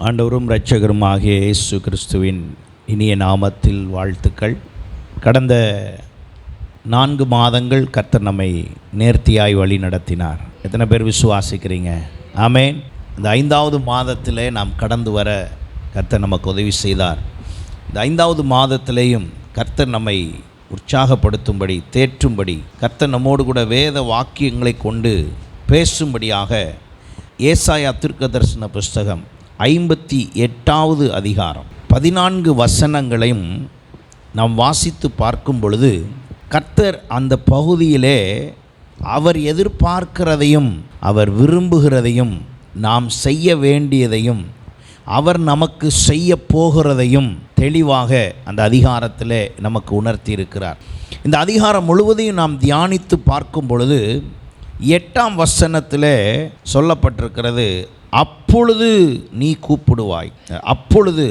ஆண்டவரும் இரட்சகருமாகிய இயேசு கிறிஸ்துவின் இனிய நாமத்தில் வாழ்த்துக்கள். கடந்த 4 மாதங்கள் கர்த்தர் நம்மை நேர்த்தியாய் வழி நடத்தினார். எத்தனை பேர் விசுவாசிக்கிறீங்க? ஆமேன். இந்த 5வது மாதத்திலே நாம் கடந்து வர கர்த்தர் நமக்கு உதவி செய்தார். இந்த 5வது மாதத்திலேயும் கர்த்தர் நம்மை உற்சாகப்படுத்தும்படி, தேற்றும்படி, கர்த்தர் நம்மோடு கூட வேத வாக்கியங்களை கொண்டு பேசும்படியாக ஏசாயா தீர்க்கதரிசன புஸ்தகம் 58வது அதிகாரம் 14 வசனங்களையும் நாம் வாசித்து பார்க்கும் பொழுது, கர்த்தர் அந்த பகுதியிலே அவர் எதிர்பார்க்கிறதையும் அவர் விரும்புகிறதையும் நாம் செய்ய வேண்டியதையும் அவர் நமக்கு செய்ய போகிறதையும் தெளிவாக அந்த அதிகாரத்தில் நமக்கு உணர்த்தி இருக்கிறார். இந்த அதிகாரம் முழுவதையும் நாம் தியானித்து பார்க்கும் பொழுது 8ஆம் வசனத்தில் சொல்லப்பட்டிருக்கிறது, அப்பொழுது நீ கூப்பிடுவாய், அப்பொழுது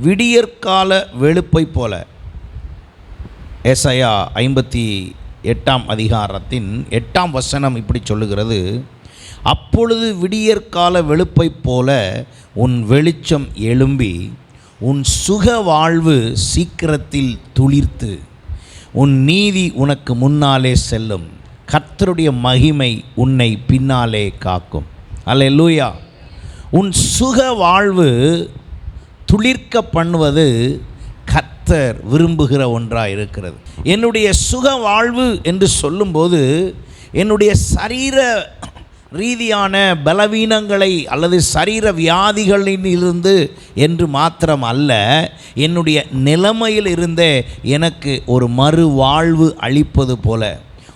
விடியற்கால வெளுப்பை போல. ஏசாயா 58ஆம் அதிகாரத்தின் 8ஆம் வசனம் இப்படி சொல்லுகிறது, அப்பொழுது விடியற்கால வெளுப்பை போல உன் வெளிச்சம் எழும்பி உன் சுக வாழ்வு சீக்கிரத்தில் துளிர்த்து உன் நீதி உனக்கு முன்னாலே செல்லும், கர்த்தருடைய மகிமை உன்னை பின்னாலே காக்கும். அல்லேலூயா. உன் சுக வாழ்வு துளிர்க்க பண்ணுவது கர்த்தர் விரும்புகிற ஒன்றாக இருக்கிறது. என்னுடைய சுக வாழ்வு என்று சொல்லும்போது என்னுடைய சரீர ரீதியான பலவீனங்களை அல்லது சரீர வியாதிகளிலிருந்து என்று மாத்திரம் அல்ல, என்னுடைய நிலைமையில் இருந்தே எனக்கு ஒரு மறு வாழ்வு அளிப்பது போல,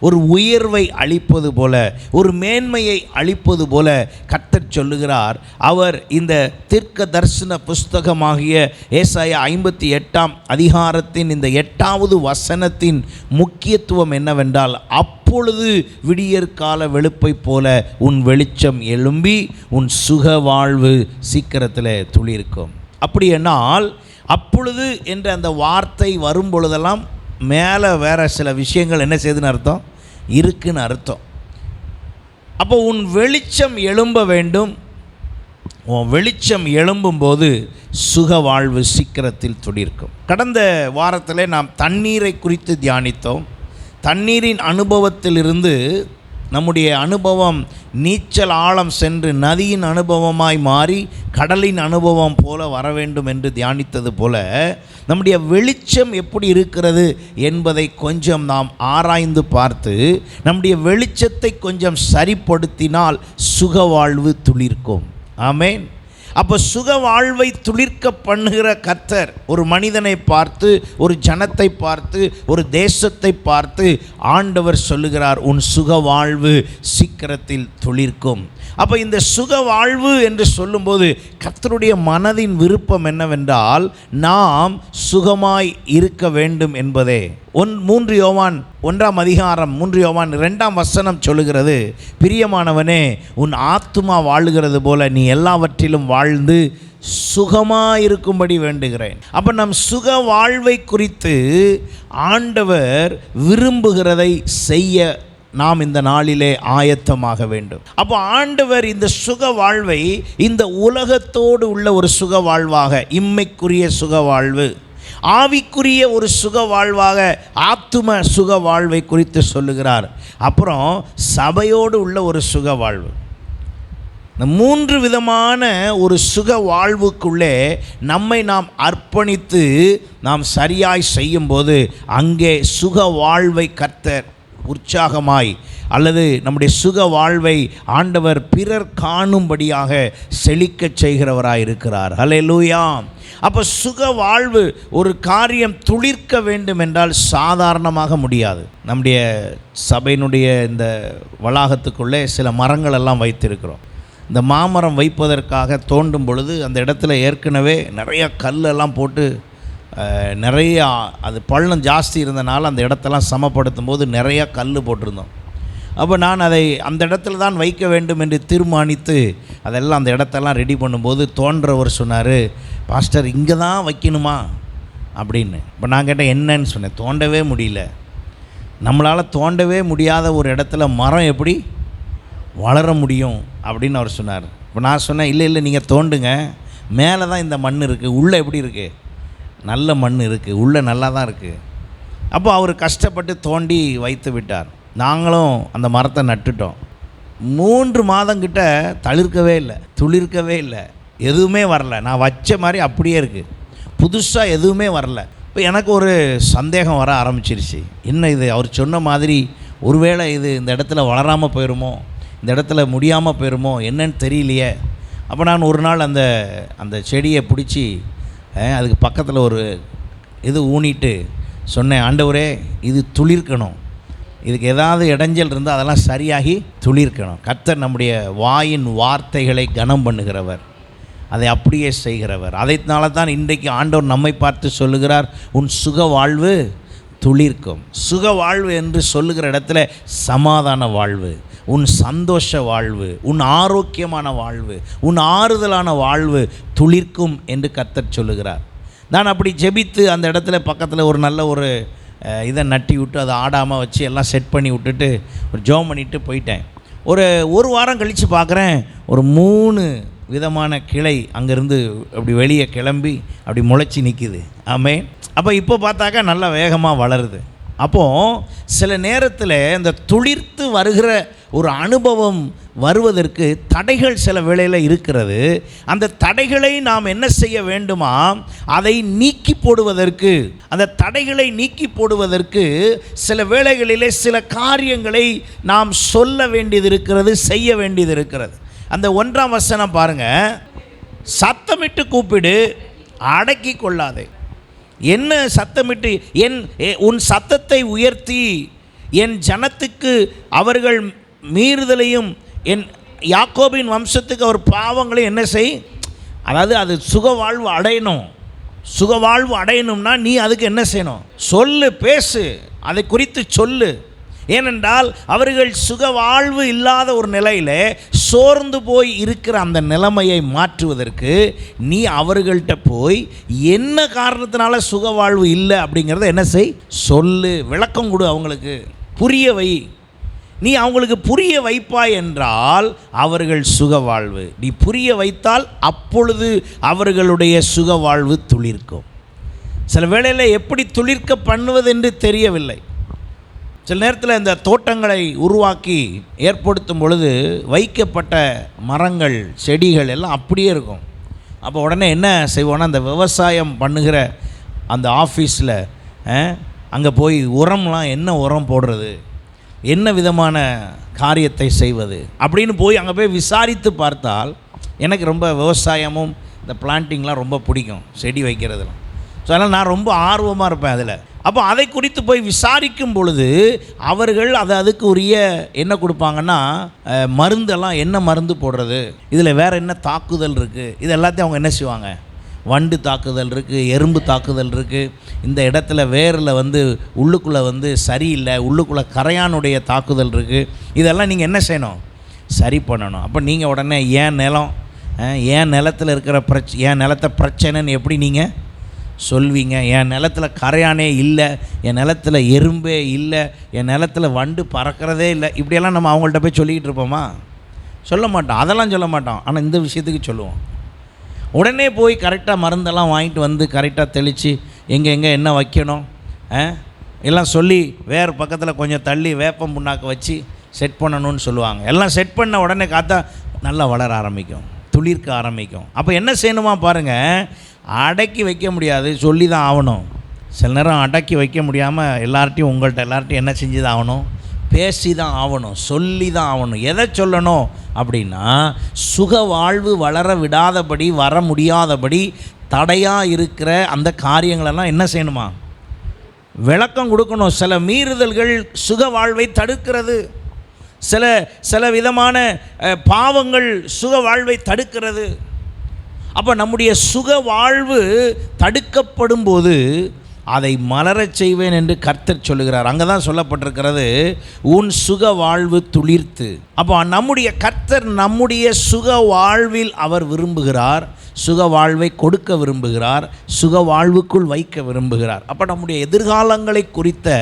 ஒரு உயர்வை அளிப்பது போல, ஒரு மேன்மையை அளிப்பது போல கர்த்தர் சொல்லுகிறார். அவர் இந்த தீர்க்க தரிசன புஸ்தகமாகிய ஏசாயா 58ஆம் அதிகாரத்தின் இந்த 8வது வசனத்தின் முக்கியத்துவம் என்னவென்றால், அப்பொழுது விடியற்கால வெளுப்பை போல உன் வெளிச்சம் எழும்பி உன் சுக வாழ்வு சீக்கிரத்தில் துளிர்க்கும். அப்படி என்னால் அப்பொழுது என்ற அந்த வார்த்தை வரும் பொழுதெல்லாம் மேலே வேறு சில விஷயங்கள் என்ன செய்யுதுன்னு அர்த்தம் இருக்குன்னு அர்த்தம். அப்போ உன் வெளிச்சம் எழும்ப வேண்டும். உன் வெளிச்சம் எழும்பும்போது சுக வாழ்வு சீக்கிரத்தில் துளிர்க்கும். கடந்த வாரத்தில் நாம் தண்ணீரை குறித்து தியானித்தோம். தண்ணீரின் அனுபவத்திலிருந்து நம்முடைய அனுபவம் நீச்சல் ஆழம் சென்று நதியின் அனுபவமாய் மாறி கடலின் அனுபவம் போல வர வேண்டும் என்று தியானித்தது போல, நம்முடைய வெளிச்சம் எப்படி இருக்கிறது என்பதை கொஞ்சம் நாம் ஆராய்ந்து பார்த்து நம்முடைய வெளிச்சத்தை கொஞ்சம் சரிப்படுத்தினால் சுக வாழ்வு துளிர்க்கும். ஆமேன். அப்போ சுக வாழ்வை துளிர்க்க பண்ணுகிற கர்த்தர் ஒரு மனிதனை பார்த்து, ஒரு ஜனத்தை பார்த்து, ஒரு தேசத்தை பார்த்து ஆண்டவர் சொல்லுகிறார், உன் சுக வாழ்வு சீக்கிரத்தில் துளிர்க்கும். அப்போ இந்த சுக வாழ்வு என்று சொல்லும்போது கர்த்தருடைய மனதின் விருப்பம் என்னவென்றால், நாம் சுகமாய் இருக்க வேண்டும் என்பதே. 3 யோவான் 1ஆம் அதிகாரம் 3 யோவான் 2ஆம் வசனம் சொல்லுகிறது, பிரியமானவனே, உன் ஆத்துமா வாழுகிறது போல நீ எல்லாவற்றிலும் வாழ்ந்து சுகமாயிருக்கும்படி வேண்டுகிறேன். அப்போ நம் சுக வாழ்வை குறித்து ஆண்டவர் விரும்புகிறதை செய்ய நாம் இந்த நாளிலே ஆயத்தமாக வேண்டும். அப்போ ஆண்டவர் இந்த சுக வாழ்வை இந்த உலகத்தோடு உள்ள ஒரு சுக வாழ்வாக, இம்மைக்குரிய சுக வாழ்வு, ஆவிக்குரிய ஒரு சுக வாழ்வாக, ஆத்தும சுக வாழ்வை குறித்து சொல்லுகிறார். அப்புறம் சபையோடு உள்ள ஒரு சுக வாழ்வு. இந்த 3 விதமான ஒரு சுக வாழ்வுக்குள்ளே நம்மை நாம் அர்ப்பணித்து நாம் சரியாய் செய்யும்போது அங்கே சுக வாழ்வை கர்த்தர் உற்சாகமாய், அல்லது நம்முடைய சுக வாழ்வை ஆண்டவர் பிறர் காணும்படியாக செழிக்கச் செய்கிறவராய் இருக்கிறார். ஹல்லேலூயா. அப்போ சுக வாழ்வு, ஒரு காரியம் துளிர்க்க வேண்டும் என்றால் சாதாரணமாக முடியாது. நம்முடைய சபையினுடைய இந்த வளாகத்துக்குள்ளே சில மரங்கள் எல்லாம் வைத்திருக்கிறோம். இந்த மாமரம் வைப்பதற்காக தோண்டும் பொழுது அந்த இடத்துல ஏற்கனவே நிறைய கல்லெல்லாம் போட்டு நிறைய, அது பள்ளம் ஜாஸ்தி இருந்தனால அந்த இடத்தெல்லாம் சமப்படுத்தும் போது நிறையா கல் போட்டிருந்தோம். அப்போ நான் அதை அந்த இடத்துல தான் வைக்க வேண்டும் என்று தீர்மானித்து அதெல்லாம் அந்த இடத்தெல்லாம் ரெடி பண்ணும்போது தோன்றவர் சொன்னார், பாஸ்டர் இங்கே தான் வைக்கணுமா அப்படின்னு. இப்போ நான் கேட்டேன் என்னன்னு சொன்னேன். தோண்டவே முடியல, நம்மளால் தோண்டவே முடியாத ஒரு இடத்துல மரம் எப்படி வளர முடியும் அப்படின்னு அவர் சொன்னார். இப்போ நான் சொன்னேன், இல்லை இல்லை நீங்கள் தோண்டுங்க, மேலே தான் இந்த மண் இருக்குது, உள்ளே எப்படி இருக்குது? நல்ல மண் இருக்குது, உள்ளே நல்லா தான் இருக்குது. அப்போ அவர் கஷ்டப்பட்டு தோண்டி வைத்து விட்டார். நாங்களும் அந்த மரத்தை நட்டுட்டோம். 3 மாதங்கிட்ட தளிர்க்கவே இல்லை, துளிர்க்கவே இல்லை, எதுவுமே வரல. நான் வச்ச மாதிரி அப்படியே இருக்குது, புதுசாக எதுவுமே வரல. இப்போ எனக்கு ஒரு சந்தேகம் வர ஆரம்பிச்சிருச்சு. என்ன இது, அவர் சொன்ன மாதிரி ஒருவேளை இது இந்த இடத்துல வளராமல் போயிடுமோ, இந்த இடத்துல முடியாமல் போயிடுமோ, என்னன்னு தெரியலையே. அப்போ நான் ஒரு நாள் அந்த செடியை பிடிச்சி அதுக்கு பக்கத்தில் ஒரு இது ஊனிட்டு சொன்னேன், ஆண்டவரே இது துளிர்க்கணும், இதுக்கு ஏதாவது இடைஞ்சல் இருந்தால் அதெல்லாம் சரியாகி துளிர்க்கணும். கர்த்தர் நம்முடைய வாயின் வார்த்தைகளை கனம் பண்ணுகிறவர், அதை அப்படியே செய்கிறவர். அதனால தான் இன்றைக்கு ஆண்டவர் நம்மை பார்த்து சொல்லுகிறார், உன் சுக வாழ்வு துளிர்க்கும். சுக வாழ்வு என்று சொல்லுகிற இடத்துல சமாதான வாழ்வு, உன் சந்தோஷ வாழ்வு, உன் ஆரோக்கியமான வாழ்வு, உன் ஆறுதலான வாழ்வு துளிர்க்கும் என்று கர்த்தர் சொல்லுகிறார். நான் அப்படி ஜெபித்து அந்த இடத்துல பக்கத்தில் ஒரு நல்ல ஒரு இதை நட்டி விட்டு அதை ஆடாமல் வச்சு எல்லாம் செட் பண்ணி விட்டுட்டு ஒரு ஜெபம் பண்ணிவிட்டு போயிட்டேன். ஒரு வாரம் கழித்து பார்க்குறேன், ஒரு 3 விதமான கிளை அங்கேருந்து அப்படி வெளியே கிளம்பி அப்படி முளைச்சி நிற்கிது. ஆமென். அப்போ இப்போ பார்த்தாக்கா நல்லா வேகமாக வளருது. அப்போது சில நேரத்தில் இந்த துளிர்த்து வருகிற ஒரு அனுபவம் வருவதற்கு தடைகள் சில வேளையில் இருக்கிறது. அந்த தடைகளை நாம் என்ன செய்ய வேண்டுமா, அதை நீக்கி போடுவதற்கு, அந்த தடைகளை நீக்கி போடுவதற்கு சில வேளைகளிலே சில காரியங்களை நாம் சொல்ல வேண்டியது இருக்கிறது, செய்ய வேண்டியது இருக்கிறது. அந்த 1ஆம் வசனம் பாருங்கள், சத்தமிட்டு கூப்பிடு, அடக்கி கொள்ளாதே. என்ன சத்தமிட்டு? உன் சத்தத்தை உயர்த்தி என் ஜனத்துக்கு அவர்கள் மீறுதலையும் என் யாக்கோபின் வம்சத்துக்கு அவர் பாவங்களையும் என்ன செய். அதாவது அது சுகவாழ்வு அடையணும். சுகவாழ்வு அடையணும்னா நீ அதுக்கு என்ன செய்யணும்? சொல்லு, பேசு, அதை குறித்து சொல்லு. ஏனென்றால் அவர்கள் சுகவாழ்வு இல்லாத ஒரு நிலையில் சோர்ந்து போய் இருக்கிற அந்த நிலைமையை மாற்றுவதற்கு நீ அவர்கள்ட்ட போய் என்ன காரணத்தினால சுகவாழ்வு இல்லை அப்படிங்கிறத என்ன செய், சொல்லு, விளக்கம் கொடு, அவங்களுக்கு புரிய வை. நீ அவங்களுக்கு புரிய வைப்பாய் என்றால் அவர்கள் சுகவாழ்வு, நீ புரிய வைத்தால் அப்பொழுது அவர்களுடைய சுகவாழ்வு துளிர்க்கும். சில வேளையில் எப்படி துளிர்க்க பண்ணுவது என்று தெரியவில்லை. சில நேரத்தில் இந்த தோட்டங்களை உருவாக்கி ஏற்படுத்தும் பொழுது வைக்கப்பட்ட மரங்கள் செடிகள் எல்லாம் அப்படியே இருக்கும். அப்போ உடனே என்ன செய்வோன்னா, அந்த விவசாயம் பண்ணுகிற அந்த ஆஃபீஸில் அங்கே போய் உரம்லாம் என்ன உரம் போடுறது, என்ன விதமான காரியத்தை செய்வது அப்படின்னு போய் அங்கே போய் விசாரித்து பார்த்தால், எனக்கு ரொம்ப விவசாயமும் இந்த பிளான்டிங்லாம் ரொம்ப பிடிக்கும், செடி வைக்கிறதுலாம். ஸோ அதனால் நான் ரொம்ப ஆர்வமாக இருப்பேன் அதில். அப்போ அதை குறித்து போய் விசாரிக்கும் பொழுது அவர்கள் அதுக்கு உரிய என்ன கொடுப்பாங்கன்னா, மருந்தெல்லாம் என்ன மருந்து போடுறது, இதில் வேறு என்ன தாக்குதல் இருக்குது, இது எல்லாத்தையும் அவங்க என்ன செய்வாங்க, வண்டு தாக்குதல் இருக்குது, எறும்பு தாக்குதல் இருக்குது, இந்த இடத்துல வேரில் உள்ளுக்குள்ளே சரியில்லை, உள்ளுக்குள்ளே கரையானுடைய தாக்குதல் இருக்குது, இதெல்லாம் நீங்கள் என்ன செய்யணும், சரி பண்ணணும். அப்போ நீங்கள் உடனே என் நிலத்தில் இருக்கிற என் நிலத்தை பிரச்சனைன்னு எப்படி நீங்கள் சொல்வீங்க? என் நிலத்தில் கரையானே இல்லை, என் நிலத்தில் எறும்பே இல்லை, என் நிலத்தில் வண்டு பறக்கிறதே இல்லை, இப்படியெல்லாம் நம்ம அவங்கள்ட்ட போய் சொல்லிக்கிட்டு இருப்போமா? சொல்ல மாட்டோம், அதெல்லாம் சொல்ல மாட்டோம். ஆனால் இந்த விஷயத்துக்கு சொல்லுவோம். உடனே போய் கரெக்டாக மருந்தெல்லாம் வாங்கிட்டு கரெக்டாக தெளித்து எங்கே என்ன வைக்கணும் எல்லாம் சொல்லி வேறு பக்கத்தில் கொஞ்சம் தள்ளி வேப்பம் புண்ணாக்க வச்சு செட் பண்ணணும்னு சொல்லுவாங்க. எல்லாம் செட் பண்ண உடனே காத்தா நல்லா வளர ஆரம்பிக்கும், துளிர்க்க ஆரம்பிக்கும். அப்போ என்ன செய்யணுமா பாருங்கள், அடக்கி வைக்க முடியாது, சொல்லி தான் ஆகணும். சில நேரம் அடக்கி வைக்க முடியாமல் எல்லார்ட்டையும் எல்லார்ட்டையும் என்ன செஞ்சு தான் ஆகணும், பேசி தான் ஆகணும், சொல்லி தான் ஆகணும். எதை சொல்லணும் அப்படின்னா, சுக வாழ்வு வளர விடாதபடி, வர முடியாதபடி தடையாக இருக்கிற அந்த காரியங்களெல்லாம் என்ன செய்யணுமா, விளக்கம் கொடுக்கணும். சில மீறுதல்கள் சுக வாழ்வை தடுக்கிறது, சில விதமான பாவங்கள் சுக வாழ்வை தடுக்கிறது. அப்போ நம்முடைய சுக வாழ்வு தடுக்கப்படும் போது அதை மலரச் செய்வேன் என்று கர்த்தர் சொல்லுகிறார். அங்கே தான் சொல்லப்பட்டிருக்கிறது, உன் சுக வாழ்வு துளிர்த்து. அப்போ நம்முடைய கர்த்தர் நம்முடைய சுக வாழ்வில் அவர் விரும்புகிறார், சுக வாழ்வை கொடுக்க விரும்புகிறார், சுக வாழ்வுக்குள் வைக்க விரும்புகிறார். அப்போ நம்முடைய எதிர்காலங்களை குறித்த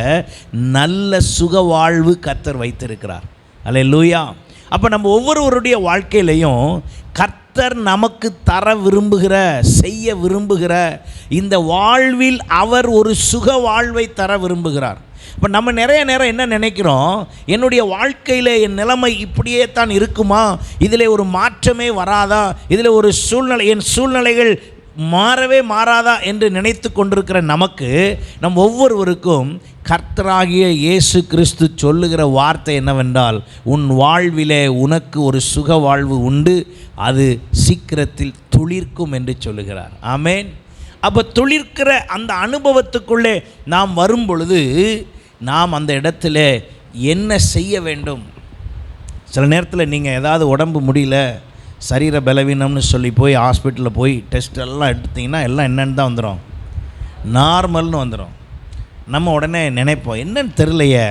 நல்ல சுக வாழ்வு கர்த்தர் வைத்திருக்கிறார். அல்லேலூயா. அப்போ நம்ம ஒவ்வொருவருடைய வாழ்க்கையிலையும் கர்த்தர் கர்த்தர் நமக்கு தர விரும்புகிற, செய்ய விரும்புகிற இந்த வாழ்வில் அவர் ஒரு சுக வாழ்வை தர விரும்புகிறார். இப்போ நம்ம நிறைய நேரம் என்ன நினைக்கிறோம், என்னுடைய வாழ்க்கையில் என் நிலைமை இப்படியே தான் இருக்குமா, இதில் ஒரு மாற்றமே வராதா, இதில் ஒரு என் சூழ்நிலைகள் மாறவே மாறாதா என்று நினைத்து கொண்டிருக்கிற நமக்கு, நம் ஒவ்வொருவருக்கும் கர்த்தராகிய இயேசு கிறிஸ்து சொல்லுகிற வார்த்தை என்னவென்றால், உன் வாழ்விலே உனக்கு ஒரு சுக வாழ்வு உண்டு, அது சீக்கிரத்தில் துளிர்க்கும் என்று சொல்லுகிறார். ஆமேன். அப்போ துளிர்க்கிற அந்த அனுபவத்துக்குள்ளே நாம் வரும் பொழுது நாம் அந்த இடத்துல என்ன செய்ய வேண்டும்? சில நேரத்தில் நீங்கள் ஏதாவது உடம்பு முடியல, சரீர பலவீனம்னு சொல்லி போய் ஹாஸ்பிட்டலில் போய் டெஸ்ட் எல்லாம் எடுத்திங்கன்னா எல்லாம் என்னென்னு தான் வந்துடும், நார்மல்னு வந்துடும். நம்ம உடனே நினைப்போம், என்னன்னு தெரியலையே,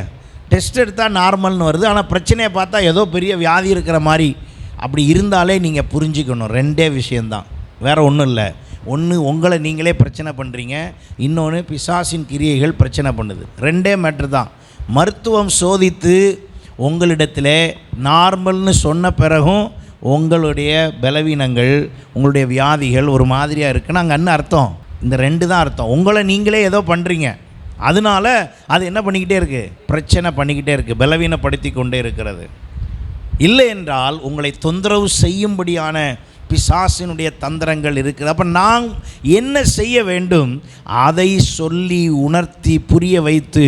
டெஸ்ட் எடுத்தால் நார்மல்னு வருது, ஆனால் பிரச்சனையை பார்த்தா ஏதோ பெரிய வியாதி இருக்கிற மாதிரி. அப்படி இருந்தாலே நீங்கள் புரிஞ்சுக்கணும், ரெண்டே விஷயந்தான், வேறு ஒன்றும் இல்லை. ஒன்று, உங்களை நீங்களே பிரச்சனை பண்ணுறீங்க, இன்னொன்று பிசாசின் கிரியைகள் பிரச்சனை பண்ணுது. ரெண்டே மேட்ரு தான். மருத்துவம் சோதித்து உங்களிடத்தில் நார்மல்னு சொன்ன பிறகும் உங்களுடைய பலவீனங்கள், உங்களுடைய வியாதிகள் ஒரு மாதிரியாக இருக்குன்னு அங்கே என்ன அர்த்தம்? இந்த ரெண்டு தான் அர்த்தம். உங்களை நீங்களே ஏதோ பண்ணுறீங்க, அதனால் அது என்ன பண்ணிக்கிட்டே இருக்குது, பிரச்சனை பண்ணிக்கிட்டே இருக்குது, பலவீனப்படுத்தி கொண்டே இருக்கிறது. இல்லை என்றால் உங்களை தொந்தரவு செய்யும்படியான பிசாசினுடைய தந்திரங்கள் இருக்குது. அப்போ நாம் என்ன செய்ய வேண்டும்? அதை சொல்லி உணர்த்தி புரிய வைத்து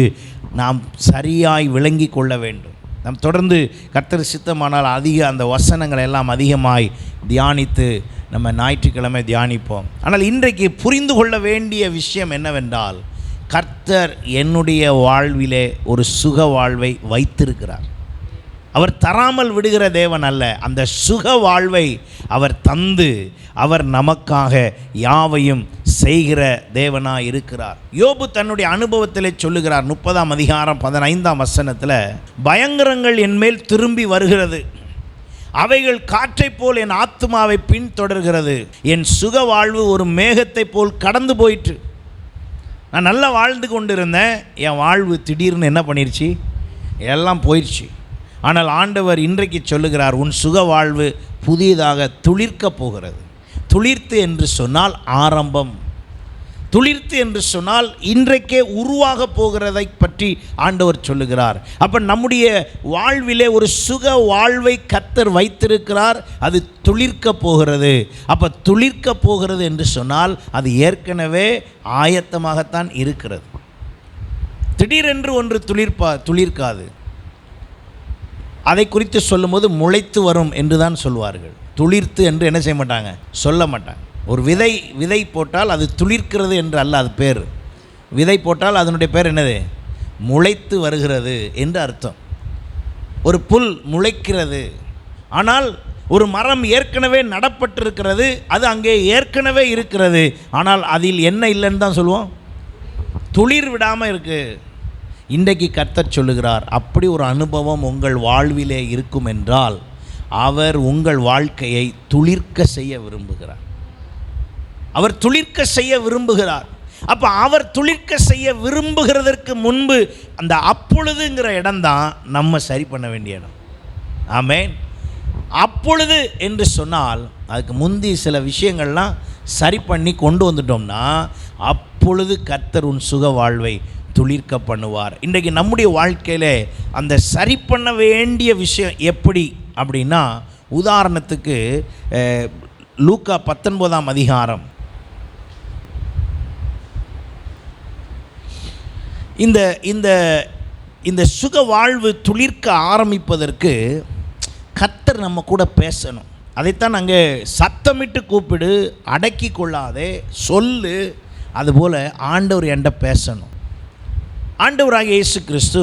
நாம் சரியாய் விளங்கி கொள்ள வேண்டும். நாம் தொடர்ந்து கர்த்தர் சித்தமானால் அந்த வசனங்களை எல்லாம் அதிகமாய் தியானித்து நம்ம ஞாயிற்றுக்கிழமை தியானிப்போம். ஆனால் இன்றைக்கு புரிந்து கொள்ள வேண்டிய விஷயம் என்னவென்றால், கர்த்தர் என்னுடைய வாழ்விலே ஒரு சுக வாழ்வை வைத்திருக்கிறார். அவர் தராமல் விடுகிற தேவன் அல்ல, அந்த சுக வாழ்வை அவர் தந்து அவர் நமக்காக யாவையும் செய்கிற தேவனாக இருக்கிறார். யோபு தன்னுடைய அனுபவத்திலே சொல்லுகிறார், 30ஆம் அதிகாரம் 15ஆம் வசனத்தில், பயங்கரங்கள் என்மேல் திரும்பி வருகிறது, அவைகள் காற்றைப் போல் என் ஆத்துமாவை பின்தொடர்கிறது, என் சுக வாழ்வு ஒரு மேகத்தை போல் கடந்து போயிற்று. நான் நல்லா வாழ்ந்து கொண்டு இருந்தேன், என் வாழ்வு திடீர்னு என்ன பண்ணிருச்சு, எல்லாம் போயிடுச்சு. ஆனால் ஆண்டவர் இன்றைக்கு சொல்லுகிறார், உன் சுக வாழ்வு புதியதாக துளிர்க்க போகிறது. துளிர்த்து என்று சொன்னால் ஆரம்பம், துளிர்த்து என்று சொன்னால் இன்றைக்கே உருவாக போகிறதை பற்றி ஆண்டவர் சொல்லுகிறார். அப்போ நம்முடைய வாழ்விலே ஒரு சுக வாழ்வை கர்த்தர் வைத்திருக்கிறார், அது துளிர்க்க போகிறது. அப்போ துளிர்க்க போகிறது என்று சொன்னால் அது ஏற்கனவே ஆயத்தமாகத்தான் இருக்கிறது. திடீரென்று ஒன்று துளிர்க்காது. அதை குறித்து சொல்லும்போது முளைத்து வரும் என்று தான் சொல்வார்கள். துளிர்த்து என்று என்ன செய்ய மாட்டாங்க, சொல்ல மாட்டாங்க. ஒரு விதை போட்டால் அது துளிர்க்கிறது என்று அல்ல, அது பேர். விதை போட்டால் அதனுடைய பேர் என்னது, முளைத்து வருகிறது என்று அர்த்தம். ஒரு புல் முளைக்கிறது. ஆனால் ஒரு மரம் ஏற்கனவே நடப்பட்டிருக்கிறது, அது அங்கே ஏற்கனவே இருக்கிறது, ஆனால் அதில் என்ன இல்லைன்னு தான் சொல்லுவோம், துளிர் விடாமல் இருக்குது. இன்றைக்கு கர்த்தர் சொல்லுகிறார், அப்படி ஒரு அனுபவம் உங்கள் வாழ்விலே இருக்கும் என்றால் அவர் உங்கள் வாழ்க்கையை துளிர்க்க செய்ய விரும்புகிறார். அவர் துளிர்க்க செய்ய விரும்புகிறார். அப்போ அவர் துளிர்க்க செய்ய விரும்புகிறதற்கு முன்பு அந்த அப்பொழுதுங்கிற இடம்தான் நம்ம சரி பண்ண வேண்டிய இடம். ஆமென். அப்பொழுது என்று சொன்னால் அதுக்கு முந்தி சில விஷயங்கள்லாம் சரி பண்ணி கொண்டு வந்துட்டோம்னா அப்பொழுது கர்த்தர் உன் சுக வாழ்வை துளிர்க்க பண்ணுவார். இன்றைக்கு நம்முடைய வாழ்க்கையில் அந்த சரி பண்ண வேண்டிய விஷயம் எப்படி அப்படின்னா, உதாரணத்துக்கு லூக்கா 19ஆம் அதிகாரம், இந்த இந்த இந்த சுக வாழ்வு துளிர்க்க ஆரம்பிப்பதற்கு கர்த்தர் நம்ம கூட பேசணும். அதைத்தான் அங்கே சத்தமிட்டு கூப்பிடு, அடக்கி கொள்ளாதே, சொல்லு. அதுபோல் ஆண்டவர் என்கிட்ட பேசணும். ஆண்டவராகிய இயேசு கிறிஸ்து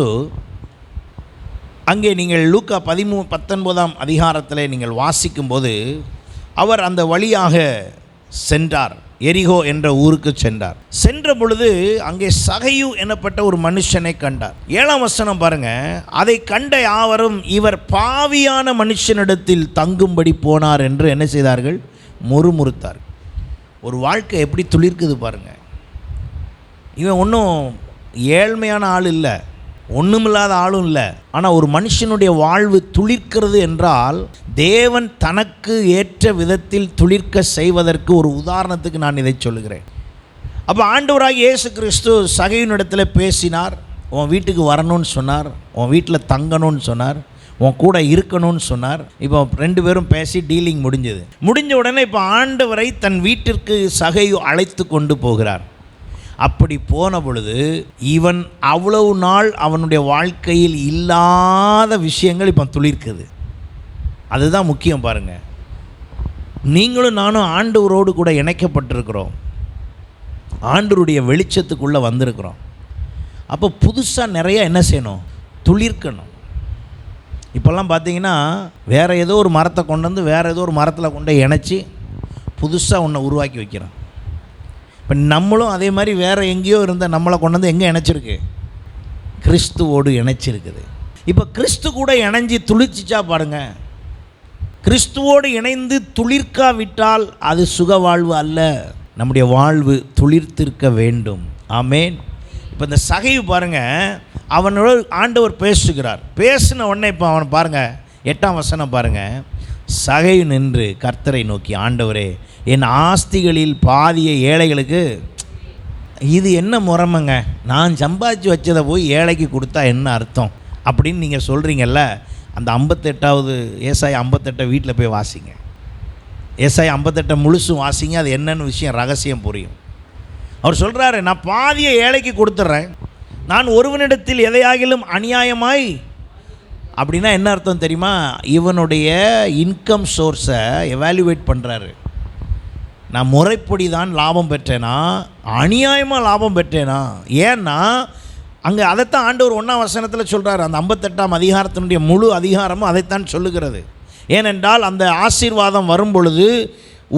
அங்கே நீங்கள் லூக்கா 19ஆம் அதிகாரத்தில் நீங்கள் வாசிக்கும்போது அவர் அந்த வழியாக சென்றார். எரிகோ என்ற ஊருக்கு சென்றார். சென்ற பொழுது அங்கே சகையு எனப்பட்ட ஒரு மனுஷனை கண்டார். 7ஆம் வசனம் பாருங்க, அதை கண்ட யாவரும் இவர் பாவியான மனுஷனிடத்தில் தங்கும்படி போனார் என்று என்ன செய்தார்கள், முறுமுறுத்தார். ஒரு வாழ்க்கை எப்படி துளிர்க்குது பாருங்க. இவன் ஒன்றும் ஏழ்மையான ஆள் இல்லை, ஒன்றுமில்லாத ஆளும் இல்லை. ஆனால் ஒரு மனுஷனுடைய வாழ்வு துளிர்க்கிறது என்றால் தேவன் தனக்கு ஏற்ற விதத்தில் துளிர்க்க செய்வதற்கு ஒரு உதாரணத்துக்கு நான் இதை சொல்லுகிறேன். அப்போ ஆண்டவராகிய இயேசு கிறிஸ்து சகையினிடத்தில் பேசினார். உன் வீட்டுக்கு வரணும்னு சொன்னார், உன் வீட்டில் தங்கணும்னு சொன்னார், உன் கூட இருக்கணும்னு சொன்னார். இப்போ 2 பேரும் பேசி டீலிங் முடிஞ்ச உடனே இப்போ ஆண்டவரை தன் வீட்டிற்கு சகையு அழைத்து கொண்டு போகிறார். அப்படி போன பொழுது இவன் அவ்வளவு நாள் அவனுடைய வாழ்க்கையில் இல்லாத விஷயங்கள் இப்போ துளிர்க்குது. அதுதான் முக்கியம். பாருங்கள், நீங்களும் நானும் ஆண்டவரோடு கூட இணைக்கப்பட்டிருக்கிறோம், ஆண்டவருடைய வெளிச்சத்துக்குள்ளே வந்திருக்கிறோம். அப்போ புதுசாக நிறையா என்ன செய்யணும்? துளிர்க்கணும். இப்போல்லாம் பார்த்தீங்கன்னா வேறு ஏதோ ஒரு மரத்தை கொண்டு வந்து வேறு ஏதோ ஒரு மரத்தில் கொண்டு இணைச்சி புதுசாக ஒன்றை உருவாக்கி வைக்கிறோம். இப்போ நம்மளும் அதே மாதிரி வேறு எங்கேயோ இருந்த நம்மளை கொண்டு வந்து எங்கே இணைச்சிருக்கு? கிறிஸ்துவோடு இணைச்சிருக்குது. இப்போ கிறிஸ்து கூட இணைஞ்சி துளிர்ச்சிச்சா பாருங்கள். கிறிஸ்துவோடு இணைந்து துளிர்க்காவிட்டால் அது சுக வாழ்வு அல்ல. நம்முடைய வாழ்வு துளிர்த்திருக்க வேண்டும். ஆமேன். இப்போ இந்த சகைவு பாருங்கள், அவனோட ஆண்டவர் பேசுகிறார். பேசின உடனே இப்போ அவனை பாருங்கள், 8ஆம் வசனம் பாருங்கள். சகைவு நின்று கர்த்தரை நோக்கி, ஆண்டவரே, என் ஆஸ்திகளில் பாதியை ஏழைகளுக்கு. இது என்ன முறைமைங்க? நான் சம்பாதிச்சு வச்சதை போய் ஏழைக்கு கொடுத்தா என்ன அர்த்தம் அப்படின்னு நீங்கள் சொல்கிறீங்கல்ல. அந்த 58வது ஏசாயா 58 வீட்டில் போய் வாசிங்க. ஏசாயா 58 முழுசும் வாசிங்க. அது என்னென்னு விஷயம் ரகசியம் புரியும். அவர் சொல்கிறாரு, நான் பாதியை ஏழைக்கு கொடுத்துட்றேன், நான் ஒருவனிடத்தில் எதையாகிலும் அநியாயமாய். அப்படின்னா என்ன அர்த்தம் தெரியுமா? இவனுடைய இன்கம் சோர்ஸை எவாலுவேட் பண்ணுறாரு. நான் முறைப்படி தான் லாபம் பெற்றேனா, அநியாயமாக லாபம் பெற்றேனா? ஏன்னா அங்கே அதைத்தான் ஆண்டவர் 1ஆம் வசனத்தில் சொல்கிறார். அந்த 58ஆம் அதிகாரத்தினுடைய முழு அதிகாரமும் அதைத்தான் சொல்லுகிறது. ஏனென்றால் அந்த ஆசீர்வாதம் வரும் பொழுது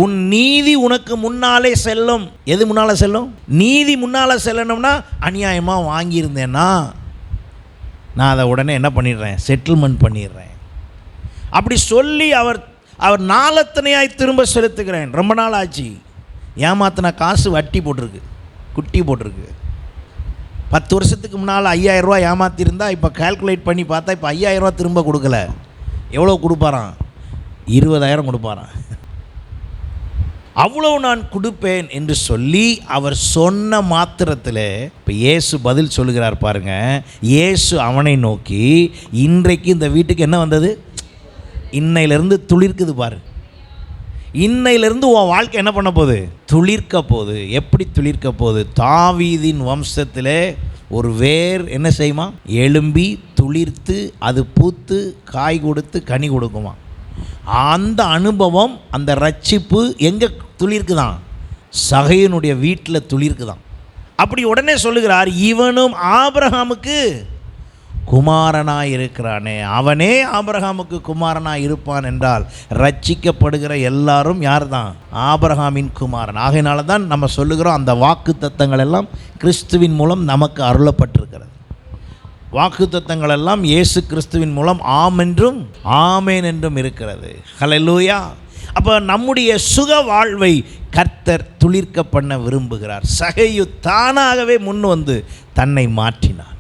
உன் நீதி உனக்கு முன்னாலே செல்லும். எது முன்னால் செல்லும்? நீதி முன்னால் செல்லணும்னா அநியாயமாக வாங்கியிருந்தேன்னா நான் அதை உடனே என்ன பண்ணிடுறேன்? செட்டில்மெண்ட் பண்ணிடுறேன். அப்படி சொல்லி அவர் நாளத்தனையாய் திரும்ப செலுத்துகிறேன். ரொம்ப நாள் ஆச்சு, ஏமாத்தின காசு வட்டி போட்டிருக்கு, குட்டி போட்டிருக்கு. 10 வருஷத்துக்கு முன்னால் 5000 ரூபா ஏமாத்திருந்தா இப்போ கால்குலேட் பண்ணி பார்த்தா இப்போ 5000 ரூபா திரும்ப கொடுக்கல. எவ்வளோ கொடுப்பாரான்? 20,000 கொடுப்பாரான். அவ்வளவு நான் கொடுப்பேன் என்று சொல்லி அவர் சொன்ன மாத்திரத்தில் இப்போ இயேசு பதில் சொல்லுகிறார் பாருங்க. இயேசு அவனை நோக்கி, இன்றைக்கு இந்த வீட்டுக்கு என்ன வந்தது? இன்னையிலேருந்து துளிர்க்குது பாரு. இன்னையிலேருந்து உன் வாழ்க்கை என்ன பண்ண போகுது? துளிர்க்க போகுது. எப்படி துளிர்க்க போகுது? தாவீதின் வம்சத்திலே ஒரு வேர் என்ன செய்யுமா? எழும்பி துளிர்த்து அது பூத்து காய் கொடுத்து கனி கொடுக்குமா. அந்த அனுபவம், அந்த ரட்சிப்பு எங்கே துளிர்க்குதான்? சகையனுடைய வீட்டில் துளிர்க்குதான். அப்படி உடனே சொல்லுகிறார், இவனும் ஆபிரகாமுக்கு குமாரனாய் இருக்கிறானே. அவனே ஆபிரகாமுக்கு குமாரனாய் இருப்பான் என்றால் ரட்சிக்கப்படுகிற எல்லாரும் யார் தான்? ஆபிரகாமின் குமாரன். ஆகையினால தான் நம்ம சொல்லுகிறோம், அந்த வாக்கு தத்தங்கள் எல்லாம் கிறிஸ்துவின் மூலம் நமக்கு அருளப்பட்டிருக்கிறது. வாக்கு தத்தங்கள் எல்லாம் இயேசு கிறிஸ்துவின் மூலம் ஆம் என்றும் ஆமேன் என்றும் இருக்கிறது. ஹல்லேலூயா. அப்போ நம்முடைய சுக வாழ்வை கர்த்தர் துளிர்க்க பண்ண விரும்புகிறார். சகையு தானாகவே முன் வந்து தன்னை மாற்றினான்.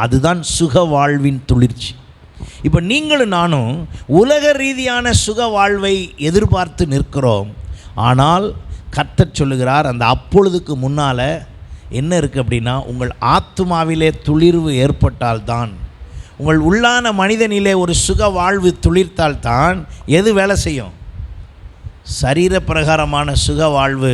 அதுதான் சுக வாழ்வின் துளிர்ச்சி. இப்போ நீங்களும் நானும் உலக ரீதியான சுக வாழ்வை எதிர்பார்த்து நிற்கிறோம். ஆனால் கர்த்தர் சொல்லுகிறார், அந்த அப்பொழுதுக்கு முன்னால் என்ன இருக்குது அப்படின்னா, உங்கள் ஆத்துமாவிலே துளிர்வு ஏற்பட்டால்தான், உங்கள் உள்ளான மனிதனிலே ஒரு சுக வாழ்வு துளிர்த்தால்தான் எது வேலை செய்யும்? சரீர பிரகாரமான சுக வாழ்வு,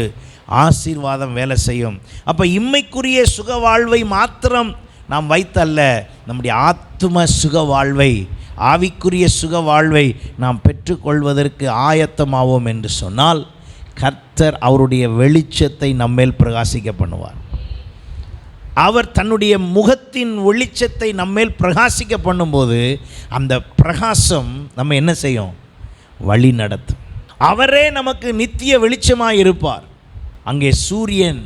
ஆசீர்வாதம் வேலை செய்யும். அப்போ இம்மைக்குரிய சுக வாழ்வை மாத்திரம் நாம் வைத்தல்ல, நம்முடைய ஆத்தும சுக வாழ்வை, ஆவிக்குரிய சுக வாழ்வை நாம் பெற்றுக்கொள்வதற்கு ஆயத்தமாவோம் என்று சொன்னால் கர்த்தர் அவருடைய வெளிச்சத்தை நம்மேல் பிரகாசிக்க பண்ணுவார். அவர் தன்னுடைய முகத்தின் வெளிச்சத்தை நம்மேல் பிரகாசிக்க பண்ணும்போது அந்த பிரகாசம் நம்ம என்ன செய்யும்? வழி நடத்தும். அவரே நமக்கு நித்திய வெளிச்சமாக இருப்பார். அங்கே சூரியன்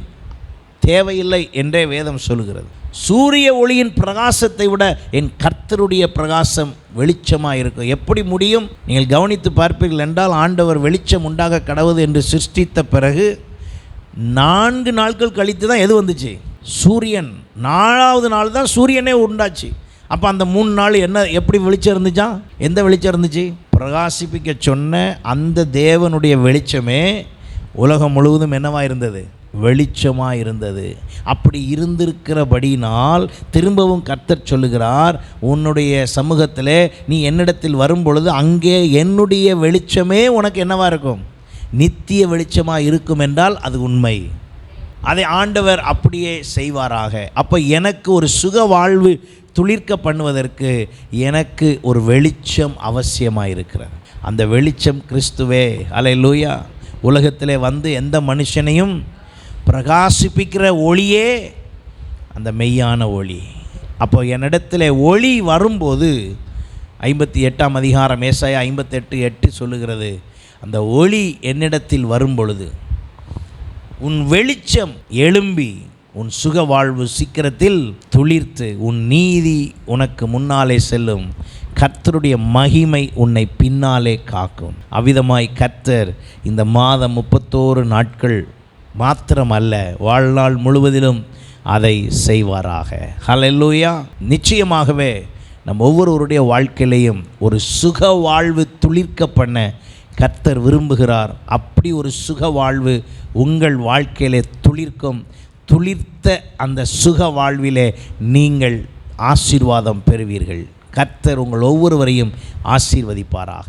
தேவையில்லை என்றே வேதம் சொல்கிறது. சூரிய ஒளியின் பிரகாசத்தை விட என் கர்த்தருடைய பிரகாசம் வெளிச்சமாக இருக்கும். எப்படி முடியும்? நீங்கள் கவனித்து பார்ப்பீர்கள் என்றால், ஆண்டவர் வெளிச்சம் உண்டாக கடவுது என்று சிருஷ்டித்த பிறகு 4 நாட்கள் கழித்து தான் எது வந்துச்சு? சூரியன். 4வது நாள் தான் சூரியனே உண்டாச்சு. அப்போ அந்த 3 நாள் என்ன எப்படி வெளிச்சம் இருந்துச்சா? எந்த வெளிச்சம் இருந்துச்சு? பிரகாசிப்பிக்க சொன்ன அந்த தேவனுடைய வெளிச்சமே உலகம் முழுவதும் என்னவாக இருந்தது? வெளிச்சமாக இருந்தது. அப்படி இருந்திருக்கிறபடினால் திரும்பவும் கர்த்தர் சொல்லுகிறார், உன்னுடைய சமூகத்தில் நீ என்னிடத்தில் வரும்பொழுது அங்கே என்னுடைய வெளிச்சமே உனக்கு என்னவாக இருக்கும்? நித்திய வெளிச்சமாக இருக்கும் என்றால் அது உண்மை. அதை ஆண்டவர் அப்படியே செய்வாராக. அப்போ எனக்கு ஒரு சுக வாழ்வு துளிர்க்க பண்ணுவதற்கு எனக்கு ஒரு வெளிச்சம் அவசியமாக இருக்கிறது. அந்த வெளிச்சம் கிறிஸ்துவே. அல்லேலூயா. உலகத்திலே வந்து எந்த மனுஷனையும் பிரகாசிப்பிக்கிற ஒளியே அந்த மெய்யான ஒளி. அப்போ என்னிடத்தில் ஒளி வரும்போது 58ஆம் அதிகாரம் ஏசாயா 58:8 சொல்லுகிறது, அந்த ஒளி என்னிடத்தில் வரும்பொழுது உன் வெளிச்சம் எழும்பி உன் சுக வாழ்வு சீக்கிரத்தில் துளிர்த்து உன் நீதி உனக்கு முன்னாலே செல்லும், கர்த்தருடைய மகிமை உன்னை பின்னாலே காக்கும். அவ்விதமாய் கர்த்தர் இந்த மாதம் 31 நாட்கள் மாத்திரமல்ல, வாழ்நாள் முழுவதிலும் அதை செய்வாராக. ஹல்லேலூயா. நிச்சயமாகவே நம் ஒவ்வொருவருடைய வாழ்க்கையிலையும் ஒரு சுக வாழ்வு துளிர்க்க பண்ண கர்த்தர் விரும்புகிறார். அப்படி ஒரு சுக வாழ்வு உங்கள் வாழ்க்கையிலே துளிர்க்கும். துளிர்த்த அந்த சுக வாழ்விலே நீங்கள் ஆசீர்வாதம் பெறுவீர்கள். கர்த்தர் உங்கள் ஒவ்வொருவரையும் ஆசீர்வதிப்பாராக.